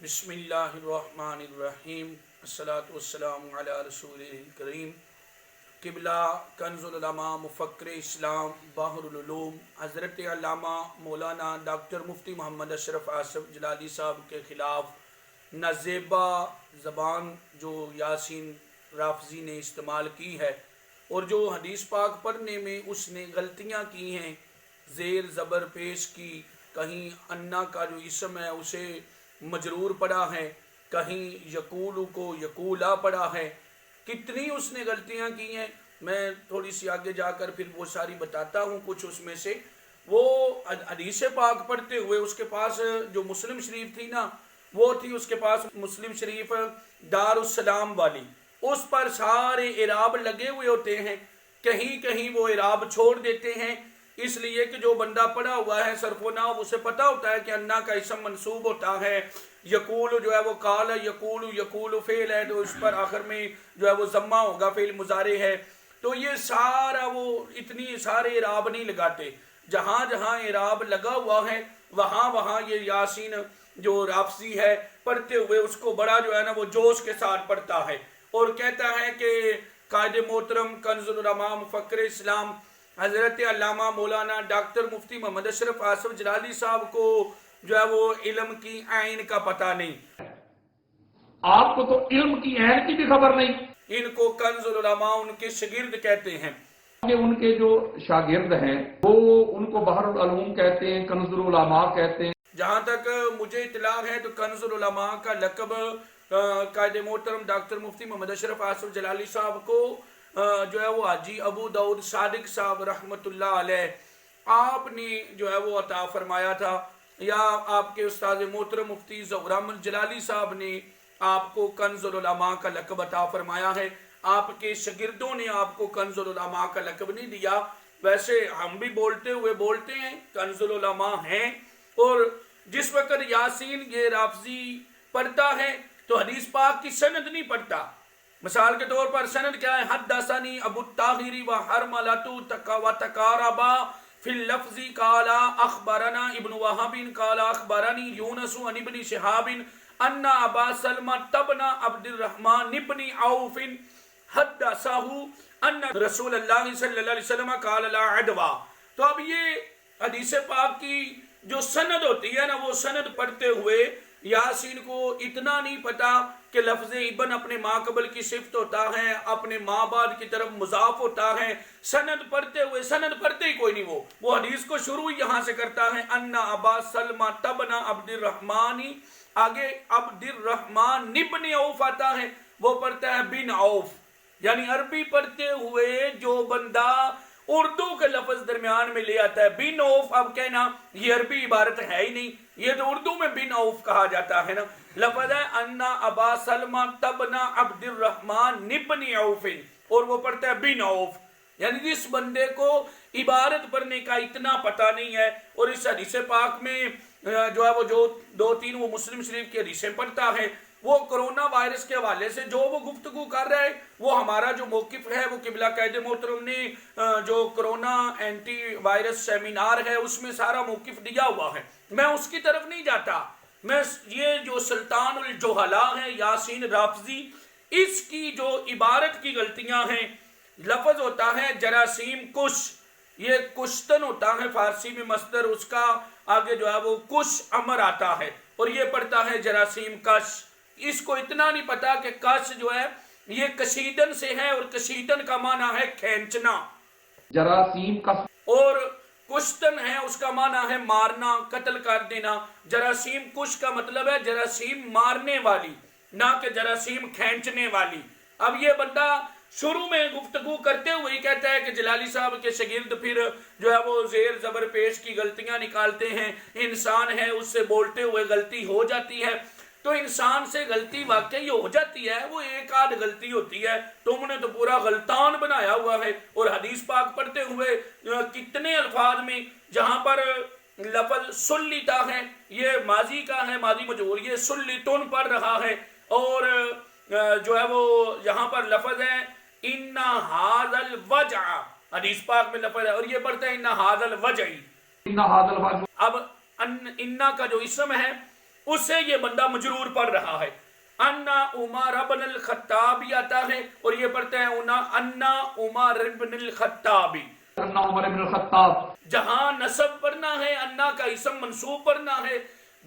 بسم اللہ الرحمن الرحیم، الصلاۃ والسلام علی رسول کریم۔ قبلہ کنز العلماء، مفکر اسلام، بحر العلوم، حضرت علامہ مولانا ڈاکٹر مفتی محمد اشرف آصف جلالی صاحب کے خلاف نازیبا زبان جو یاسین رافضی نے استعمال کی ہے اور جو حدیث پاک پڑھنے میں اس نے غلطیاں کی ہیں، زیر زبر پیش کی، کہیں انا کا جو اسم ہے اسے مجرور پڑھا ہے، کہیں یقول کو یقولا پڑھا ہے، کتنی اس نے غلطیاں کی ہیں۔ میں تھوڑی سی آگے جا کر پھر وہ ساری بتاتا ہوں کچھ اس میں سے۔ وہ حدیث پاک پڑھتے ہوئے اس کے پاس جو مسلم شریف تھی نا، وہ تھی اس کے پاس مسلم شریف دار السلام والی، اس پر سارے اعراب لگے ہوئے ہوتے ہیں، کہیں کہیں وہ اعراب چھوڑ دیتے ہیں، اس لیے کہ جو بندہ پڑھا ہوا ہے صرف و نحو اسے پتہ ہوتا ہے کہ انا کا اسم منصوب ہوتا ہے، یقول جو ہے وہ قال یقول، یقول فعل ہے تو اس پر آخر میں جو ہے وہ ضمہ ہوگا، فعل مضارع ہے، تو یہ سارا وہ اتنی سارے اعراب نہیں لگاتے، جہاں جہاں اعراب لگا ہوا ہے وہاں وہاں یہ یاسین جو رافضی ہے پڑھتے ہوئے اس کو بڑا جو ہے نا وہ جوش کے ساتھ پڑھتا ہے اور کہتا ہے کہ قائد محترم کنز العلماء مفکر اسلام حضرت علامہ مولانا ڈاکٹر مفتی محمد اشرف آصف جلالی صاحب کو جو ہے وہ علم کی عین کا پتہ نہیں، آپ کو تو علم کی عین کی بھی خبر نہیں۔ ان کو کنز العلماء ان کے شاگرد کہتے ہیں، ان کے جو شاگرد ہیں وہ ان کو بحر العلوم کہتے ہیں، کنز العلماء کہتے ہیں۔ جہاں تک مجھے اطلاع ہے تو کنز العلماء کا لقب قائد محترم ڈاکٹر مفتی محمد اشرف آصف جلالی صاحب کو جو ہے وہ حاجی ابو داؤد صادق صاحب رحمۃ اللہ علیہ آپ نے جو ہے وہ عطا فرمایا تھا، یا آپ کے استاد محترم مفتی ظہور احمد جلالی صاحب نے آپ کو کنز العلماء کا لقب عطا فرمایا ہے۔ آپ کے شاگردوں نے آپ کو کنز العلماء کا لقب نہیں دیا، ویسے ہم بھی بولتے ہوئے بولتے ہیں کنز العلماء ہیں، اور جس وقت یاسین یہ رافضی پڑھتا ہے تو حدیث پاک کی سند نہیں پڑھتا۔ مثال کے طور پر سند کیا ہے؟ حدثنی ابو الطاہر و حرملۃ و تقاربا فی اللفظ قال اخبرنا ابن وہب قال اخبرنی یونس عن ابن شہاب ان ابا سلمہ ابن عبد الرحمن ابن عوف حدثہ ان رسول اللہ صلی اللہ علیہ وسلم قال لا عدوى۔ تو اب یہ حدیث پاک کی جو سند ہوتی ہے نا، وہ سند پڑھتے ہوئے یاسین کو اتنا نہیں پتا کہ لفظ ابن اپنے ما قبل کی صفت ہوتا ہے، اپنے ما بعد کی طرف مضاف ہوتا ہے، سند پڑھتے ہوئے سند پڑھتے ہی کوئی نہیں، وہ حدیث کو شروع یہاں سے کرتا ہے ان ابا سلمہ ابن عبد الرحمن، آگے عبد الرحمن ابن عوف آتا ہے، وہ پڑھتا ہے بن عوف، یعنی عربی پڑھتے ہوئے جو بندہ اردو کے لفظ درمیان میں لے آتا ہے بن عوف، اب کہنا یہ عربی عبارت ہے ہی نہیں، یہ تو اردو میں بن عوف کہا جاتا ہے نا، لفظ ہے ان ابا سلمہ ابن عبد الرحمن ابن عوف، اور وہ پڑھتا ہے بن عوف، یعنی جس بندے کو عبارت پڑھنے کا اتنا پتہ نہیں ہے، اور اس حدیث پاک میں جو ہے وہ جو دو تین وہ مسلم شریف کی حدیثیں پڑھتا ہے، وہ کرونا وائرس کے حوالے سے جو وہ گفتگو کر رہا ہے، وہ ہمارا جو موقف ہے وہ قبلہ قائد محترم نے جو کرونا اینٹی وائرس سیمینار ہے اس میں سارا موقف دیا ہوا ہے، میں اس کی طرف نہیں جاتا، میں یہ جو سلطان الجہلا ہے یاسین رافضی، اس کی جو عبارت کی غلطیاں ہیں، لفظ ہوتا ہے جراثیم کش، یہ کشتن ہوتا ہے فارسی میں مصدر، اس کا آگے جو ہے وہ کش امر آتا ہے، اور یہ پڑھتا ہے جراثیم کش، اس کو اتنا نہیں پتا کہ کش جو ہے یہ کشیدن سے ہے، اور کشیدن کا معنی ہے کھینچنا، جراثیم کا، اور کشتن ہے اس کا معنی ہے مارنا، قتل کر دینا، جراثیم کش کا مطلب ہے جراثیم مارنے والی، نہ کہ جراثیم کھینچنے والی۔ اب یہ بندہ شروع میں گفتگو کرتے ہوئے ہی کہتا ہے کہ جلالی صاحب کے شاگرد پھر جو ہے وہ زیر زبر پیش کی غلطیاں نکالتے ہیں، انسان ہے اس سے بولتے ہوئے غلطی ہو جاتی ہے، تو انسان سے غلطی واقعی ہو جاتی ہے، وہ ایک آدھ غلطی ہوتی ہے، تم نے تو پورا غلطان بنایا ہوا ہے، اور حدیث پاک پڑھتے ہوئے کتنے الفاظ میں جہاں پر لفظ سلیتا ہے یہ ماضی کا ہے، ماضی مجہول، یہ سلیتن پڑھ رہا ہے، اور جو ہے وہ یہاں پر لفظ ہے ان ھذا الوجع، حدیث پاک میں لفظ ہے، اور یہ پڑھتا ہے ان ھذا الوجع، ان ھذا الوجع، اب انا کا جو اسم ہے اسے یہ بندہ مجرور پڑھ رہا ہے. انا عمر بن الخطاب آتا ہے اور یہ پڑھتے ہیں انا عمر بن الخطاب. انا عمر بن الخطاب. جہاں نسب پڑھنا ہے انا کا اسم منصوب پڑھنا ہے.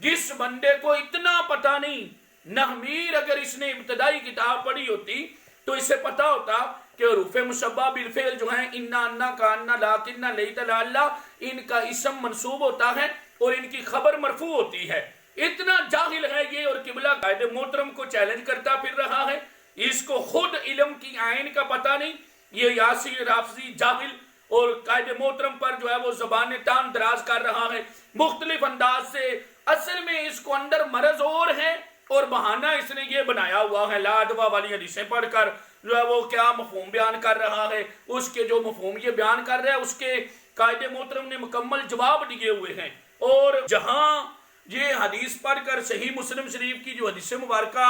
جس بندے کو اتنا پتہ نہیں، نحمیر اگر اس نے ابتدائی کتاب پڑھی ہوتی تو اسے پتا ہوتا کہ حروف مشبہ بالفعل جو ہیں انا کا انا لاکن لیت لعل، ان کا اسم منصوب ہوتا ہے اور ان کی خبر مرفوع ہوتی ہے. اتنا جاہل ہے یہ اور قبلہ قائد محترم کو چیلنج کرتا پھر رہا ہے. اس کو خود علم کی آئین کا پتہ نہیں. یہ یاسین رافضی جاہل اور قائد محترم پر جو ہے وہ زبان تان دراز کر رہا ہے مختلف انداز سے. اصل میں اس کو اندر مرض اور ہے اور بہانہ اس نے یہ بنایا ہوا ہے. لا دوا والی حدیثیں پڑھ کر جو ہے وہ کیا مفہوم بیان کر رہا ہے. اس کے جو مفہوم یہ بیان کر رہا ہے اس کے قائد محترم نے مکمل جواب دیے ہوئے ہیں. اور جہاں یہ حدیث پڑھ کر صحیح مسلم شریف کی جو حدیث مبارکہ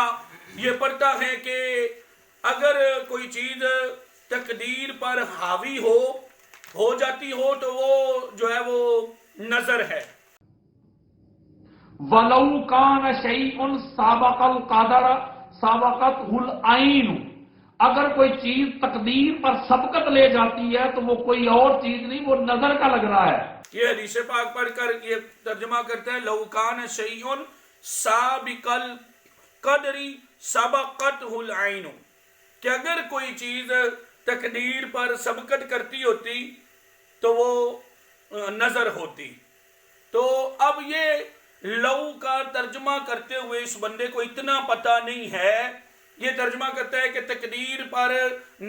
یہ پڑھتا ہے کہ اگر کوئی چیز تقدیر پر حاوی ہو جاتی ہو تو وہ جو ہے وہ نظر ہے. وَلَوْ كَانَ شَيْءٌ سَابَقَ الْقَدَرَ سَابَقَتْهُ الْعَيْنُ. اگر کوئی چیز تقدیر پر سبقت لے جاتی ہے تو وہ کوئی اور چیز نہیں، وہ نظر کا لگ رہا ہے. یہ حدیث پاک پڑھ کر یہ ترجمہ کرتے ہیں لَوْ كَانَ شَيْءٌ سَابِقَ الْقَدْرِ سَبَقَتْهُ الْعَيْنُ، کہ اگر کوئی چیز تقدیر پر سبقت کرتی ہوتی تو وہ نظر ہوتی. تو اب یہ لو کا ترجمہ کرتے ہوئے اس بندے کو اتنا پتہ نہیں ہے، یہ ترجمہ کرتا ہے کہ تقدیر پر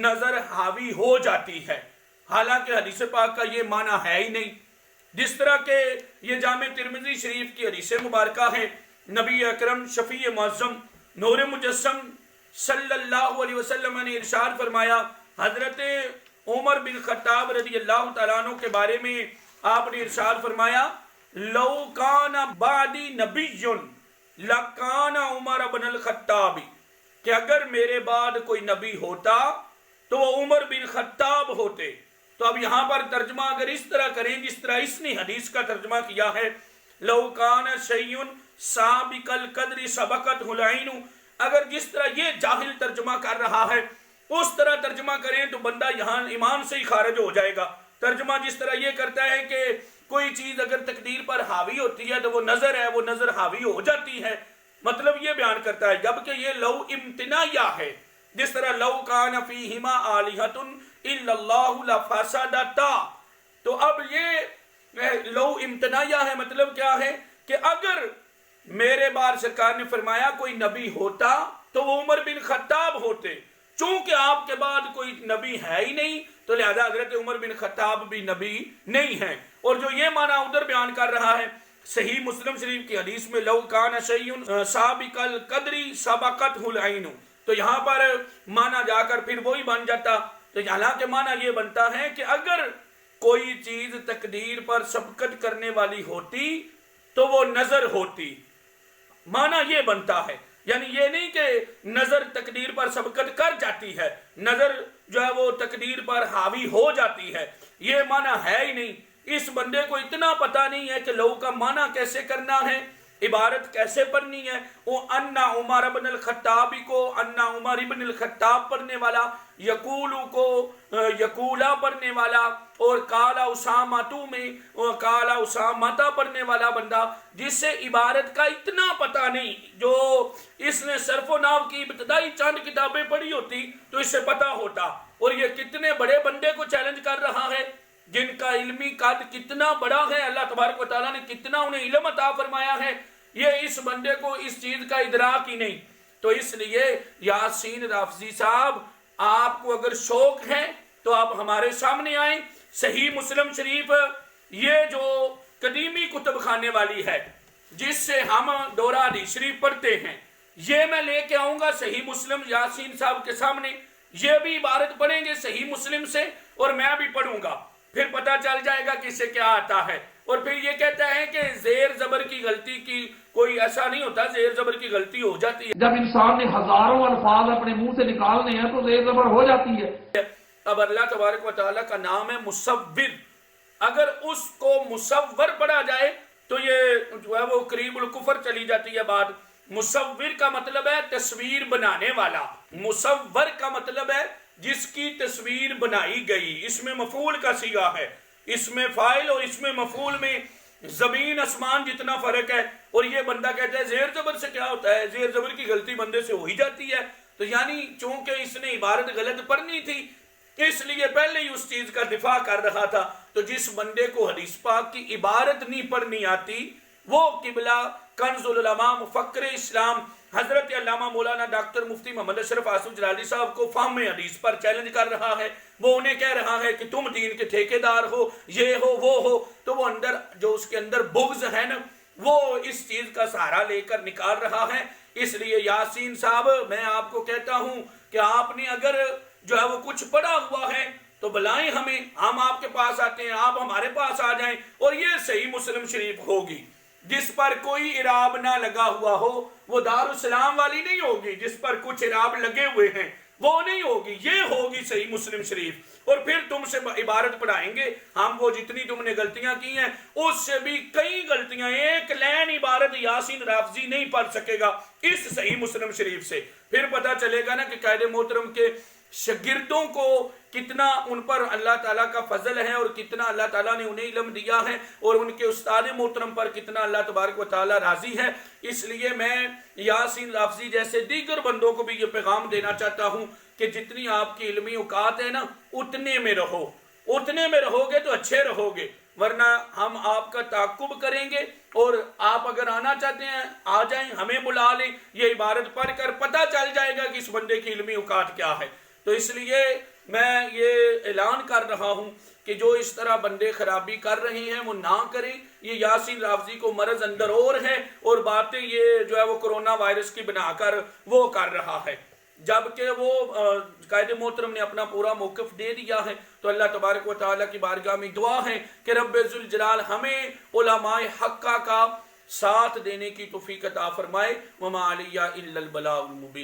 نظر حاوی ہو جاتی ہے، حالانکہ حدیث پاک کا یہ معنی ہے ہی نہیں. جس طرح کہ یہ جامع ترمذی شریف کی حدیث مبارکہ ہے، نبی اکرم شفیع معظم نور مجسم صلی اللہ علیہ وسلم نے ارشاد فرمایا، حضرت عمر بن خطاب رضی اللہ تعالیٰ عنہ کے بارے میں آپ نے ارشاد فرمایا لو کان بعدی نبی لکان عمر بن الخطاب، کہ اگر میرے بعد کوئی نبی ہوتا تو وہ عمر بن خطاب ہوتے. تو اب یہاں پر ترجمہ اگر اس طرح کریں جس طرح اس نے حدیث کا ترجمہ کیا ہے لو کان شیء سابق القدر سبقتہ العین، اگر جس طرح یہ جاہل ترجمہ کر رہا ہے اس طرح ترجمہ کریں تو بندہ یہاں ایمان سے ہی خارج ہو جائے گا. ترجمہ جس طرح یہ کرتا ہے کہ کوئی چیز اگر تقدیر پر حاوی ہوتی ہے تو وہ نظر ہے، وہ نظر حاوی ہو جاتی ہے، مطلب یہ بیان کرتا ہے. جبکہ یہ لو امتناعیہ ہے، جس طرح لو کان فیہما آلہۃ الا اللہ لفسدتا. تو اب یہ لو امتناعیہ ہے، مطلب کیا ہے کہ اگر میرے بار سرکار نے فرمایا کوئی نبی ہوتا تو وہ عمر بن خطاب ہوتے. چونکہ آپ کے بعد کوئی نبی ہے ہی نہیں تو لہذا حضرت عمر بن خطاب بھی نبی نہیں ہیں. اور جو یہ معنی ادھر بیان کر رہا ہے صحیح مسلم شریف کی حدیث میں لو کان شیء سابق القدر سبقتہ العین، تو یہاں پر معنی جا کر پھر وہی بن جاتا. تو حالانکہ معنی یہ بنتا ہے کہ اگر کوئی چیز تقدیر پر سبقت کرنے والی ہوتی تو وہ نظر ہوتی، معنی یہ بنتا ہے. یعنی یہ نہیں کہ نظر تقدیر پر سبقت کر جاتی ہے، نظر جو ہے وہ تقدیر پر حاوی ہو جاتی ہے، یہ معنی ہے ہی نہیں. اس بندے کو اتنا پتہ نہیں ہے کہ لو کا معنی کیسے کرنا ہے، عبارت کیسے پڑھنی ہے. وہ انا عمر بن الخطاب کو انا عمر بن الخطاب پڑھنے والا، یقولو کو یقولا پڑھنے والا، اور کالا اسامتو میں کالا اسامتا پڑھنے والا بندہ جس سے عبارت کا اتنا پتہ نہیں، جو اس نے صرف و نحو کی ابتدائی چند کتابیں پڑھی ہوتی تو اس سے پتہ ہوتا. اور یہ کتنے بڑے بندے کو چیلنج کر رہا ہے جن کا علمی قد کتنا بڑا ہے، اللہ تبارک و تعالیٰ نے کتنا انہیں علم عطا فرمایا ہے، یہ اس بندے کو اس چیز کا ادراک ہی نہیں. تو اس لیے یاسین رافضی صاحب، آپ کو اگر شوق ہے تو آپ ہمارے سامنے آئیں. صحیح مسلم شریف یہ جو قدیمی کتب خانے والی ہے جس سے ہم دورہ حدیث شریف پڑھتے ہیں، یہ میں لے کے آؤں گا صحیح مسلم یاسین صاحب کے سامنے، یہ بھی عبارت پڑھیں گے صحیح مسلم سے اور میں بھی پڑھوں گا، پھر پتہ چل جائے گا کہ اسے کیا آتا ہے. اور پھر یہ کہتا ہے کہ زیر زبر کی غلطی کی کوئی ایسا نہیں ہوتا، زیر زبر کی غلطی ہو جاتی ہے. جب انسان نے ہزاروں الفاظ اپنے منہ سے نکالنے ہیں تو زیر زبر ہو جاتی ہے. اب اللہ تبارک و تعالیٰ کا نام ہے مصور، اگر اس کو مصور پڑھا جائے تو یہ جو ہے وہ قریب الکفر چلی جاتی ہے بات۔ مصور کا مطلب ہے تصویر بنانے والا، مصور کا مطلب ہے جس کی تصویر بنائی گئی، اس میں مفعول کا صیغہ ہے، اس میں فاعل اور اس میں مفعول میں زمین اسمان جتنا فرق ہے۔ اور یہ بندہ کہتا ہے زیر زبر سے کیا ہوتا ہے، زیر زبر کی غلطی بندے سے ہو ہی جاتی ہے، تو یعنی چونکہ اس نے عبارت غلط پڑھنی تھی اس لیے پہلے ہی اس چیز کا دفاع کر رہا تھا۔ تو جس بندے کو حدیث پاک کی عبارت نہیں پڑھنی آتی وہ قبلہ کنز العلماء مفکر اسلام حضرت علامہ مولانا ڈاکٹر مفتی محمد اشرف آصف جلالی صاحب کو فہم حدیث پر چیلنج کر رہا ہے۔ وہ انہیں کہہ رہا ہے کہ تم دین کے ٹھیکیدار ہو، یہ ہو وہ ہو، تو وہ اندر جو اس کے اندر بغض ہے نا وہ اس چیز کا سہارا لے کر نکال رہا ہے۔ اس لیے یاسین صاحب میں آپ کو کہتا ہوں کہ آپ نے اگر جو ہے وہ کچھ پڑھا ہوا ہے تو بلائیں ہمیں، ہم آپ کے پاس آتے ہیں، آپ ہمارے پاس آ جائیں، اور یہ صحیح مسلم شریف ہوگی جس پر کوئی اعراب نہ لگا ہوا ہو، وہ دارالسلام والی نہیں ہوگی جس پر کچھ اعراب لگے ہوئے ہیں، وہ نہیں ہوگی، یہ ہوگی صحیح مسلم شریف۔ اور پھر تم سے عبارت پڑھائیں گے ہم، وہ جتنی تم نے غلطیاں کی ہیں اس سے بھی کئی غلطیاں، ایک لین عبارت یاسین رافضی نہیں پڑھ سکے گا اس صحیح مسلم شریف سے۔ پھر پتہ چلے گا نا کہ قائد محترم کے شاگردوں کو کتنا ان پر اللہ تعالیٰ کا فضل ہے اور کتنا اللہ تعالیٰ نے انہیں علم دیا ہے، اور ان کے استاد محترم پر کتنا اللہ تبارک و تعالیٰ راضی ہے۔ اس لیے میں یاسین رافضی جیسے دیگر بندوں کو بھی یہ پیغام دینا چاہتا ہوں کہ جتنی آپ کی علمی اوقات ہے نا اتنے میں رہو، اتنے میں رہو گے تو اچھے رہو گے، ورنہ ہم آپ کا تعاقب کریں گے، اور آپ اگر آنا چاہتے ہیں آ جائیں، ہمیں بلا لیں، یہ عبارت پڑھ کر پتہ چل جائے گا کہ اس بندے کی علمی اوقات کیا ہے۔ تو اس لیے میں یہ اعلان کر رہا ہوں کہ جو اس طرح بندے خرابی کر رہے ہیں وہ نہ کریں۔ یہ یاسین رافضی کو مرض اندر اور ہے، اور باتیں یہ جو ہے وہ کرونا وائرس کی بنا کر وہ کر رہا ہے، جبکہ وہ قائد محترم نے اپنا پورا موقف دے دیا ہے۔ تو اللہ تبارک و تعالیٰ کی بارگاہ میں دعا ہے کہ رب ذوالجلال ہمیں علماء حقہ کا ساتھ دینے کی توفیق عطا فرمائے۔ وما علیہ الا البلاغ المبین۔